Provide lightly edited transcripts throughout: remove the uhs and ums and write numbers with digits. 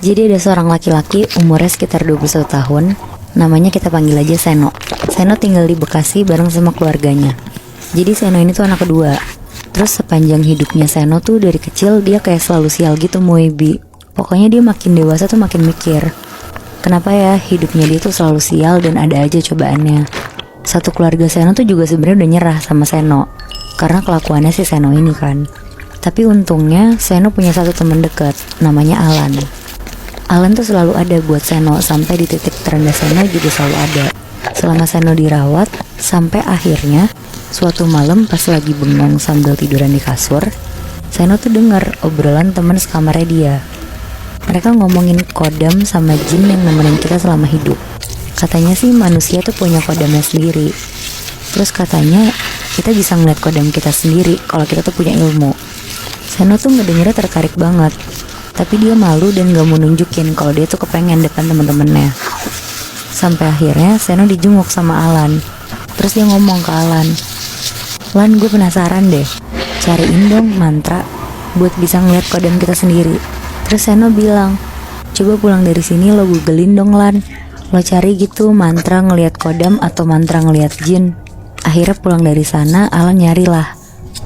Jadi ada seorang laki-laki umurnya sekitar 21 tahun. Namanya kita panggil aja Seno. Seno tinggal di Bekasi bareng sama keluarganya. Jadi Seno ini tuh anak kedua. Terus sepanjang hidupnya Seno tuh dari kecil dia kayak selalu sial gitu Moebi. Pokoknya dia makin dewasa tuh makin mikir, kenapa ya hidupnya dia tuh selalu sial dan ada aja cobaannya. Satu keluarga Seno tuh juga sebenarnya udah nyerah sama Seno karena kelakuannya si Seno ini kan. Tapi untungnya Seno punya satu teman dekat namanya Alan. Alan tuh selalu ada buat Seno sampai di titik terendah Seno juga selalu ada. Selama Seno dirawat sampai akhirnya suatu malam pas lagi bengong sambil tiduran di kasur, Seno tuh dengar obrolan teman sekamarnya dia. Mereka ngomongin kodam sama jin yang nemenin kita selama hidup. Katanya sih manusia tuh punya kodamnya sendiri. Terus katanya kita bisa ngeliat kodam kita sendiri kalau kita tuh punya ilmu. Seno tuh ngedengernya tertarik banget, tapi dia malu dan gak mau nunjukin kalau dia tuh kepengen depan temen-temennya. Sampai akhirnya Seno dijenguk sama Alan. Terus dia ngomong ke Alan, "Lan, gue penasaran deh, cariin dong mantra buat bisa ngeliat kodam kita sendiri." Terus Seno bilang, "Coba pulang dari sini lo googlein dong Lan, lo cari gitu mantra ngeliat kodam atau mantra ngeliat jin." Akhirnya pulang dari sana Alan nyarilah.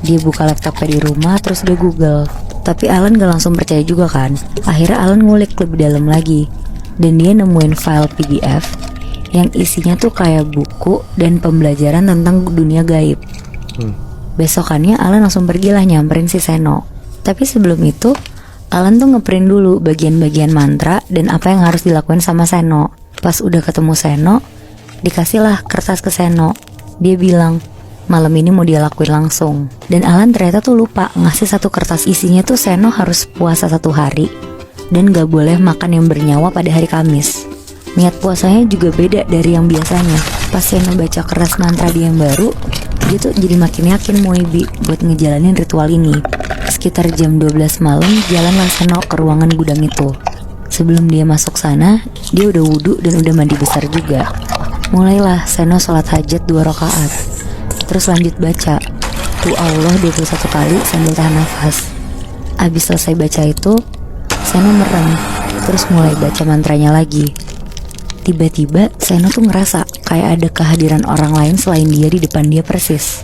Dia buka laptopnya di rumah terus dia google. Tapi Alan gak langsung percaya juga kan. Akhirnya Alan ngulik lebih dalam lagi, dan dia nemuin file PDF yang isinya tuh kayak buku dan pembelajaran tentang dunia gaib. Besokannya Alan langsung pergilah nyamperin si Seno. Tapi sebelum itu Alan tuh ngeprint dulu bagian-bagian mantra dan apa yang harus dilakuin sama Seno. Pas udah ketemu Seno, dikasihlah kertas ke Seno. Dia bilang malam ini mau dia lakuin langsung. Dan Alan ternyata tuh lupa ngasih satu kertas isinya tuh Seno harus puasa 1 hari dan gak boleh makan yang bernyawa pada hari Kamis. Niat puasanya juga beda dari yang biasanya. Pas Seno baca kertas mantra dia yang baru, dia tuh jadi makin yakin Moebi buat ngejalanin ritual ini. Sekitar jam 12 malam jalanlah Seno ke ruangan gudang itu. Sebelum dia masuk sana, dia udah wudhu dan udah mandi besar juga. Mulailah Seno sholat hajat 2 rakaat. Terus lanjut baca Tu Allah 21 kali sambil tahan nafas. Abis selesai baca itu, Seno merem, terus mulai baca mantranya lagi. Tiba-tiba Seno tuh ngerasa kayak ada kehadiran orang lain selain dia di depan dia persis.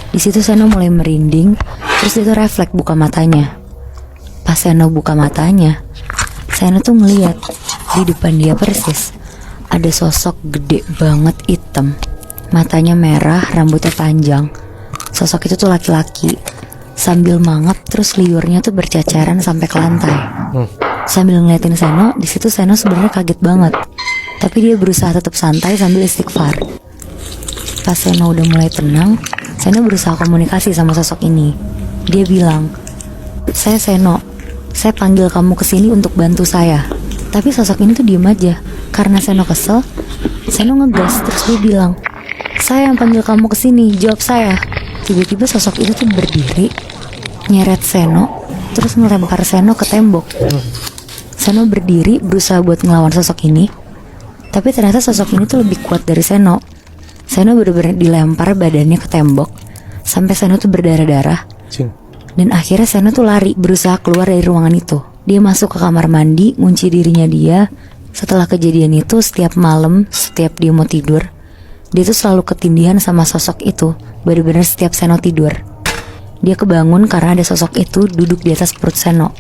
Di situ Seno mulai merinding, terus dia tuh refleks buka matanya. Pas Seno buka matanya, Seno tuh ngeliat di depan dia persis ada sosok gede banget hitam. Matanya merah, rambutnya panjang. Sosok itu tuh laki-laki. Sambil mangap terus liurnya tuh bercacaran sampai ke lantai. Sambil ngeliatin Seno, di situ Seno sebenarnya kaget banget. Tapi dia berusaha tetap santai sambil istighfar. Pas Seno udah mulai tenang, Seno berusaha komunikasi sama sosok ini. Dia bilang, "Saya Seno, saya panggil kamu kesini untuk bantu saya." Tapi sosok ini tuh diem aja. Karena Seno kesel, Seno ngegas terus dia bilang, "Saya yang panggil kamu kesini, jawab saya." Tiba-tiba sosok itu tuh berdiri, nyeret Seno, terus ngelempar Seno ke tembok. Seno berdiri berusaha buat ngelawan sosok ini, tapi ternyata sosok ini tuh lebih kuat dari Seno. Seno bener-bener dilempar badannya ke tembok sampai Seno tuh berdarah-darah. Dan akhirnya Seno tuh lari berusaha keluar dari ruangan itu. Dia masuk ke kamar mandi, ngunci dirinya dia. Setelah kejadian itu, setiap malam, setiap dia mau tidur, dia tuh selalu ketindihan sama sosok itu. Bener-bener setiap Seno tidur, dia kebangun karena ada sosok itu duduk di atas perut Seno.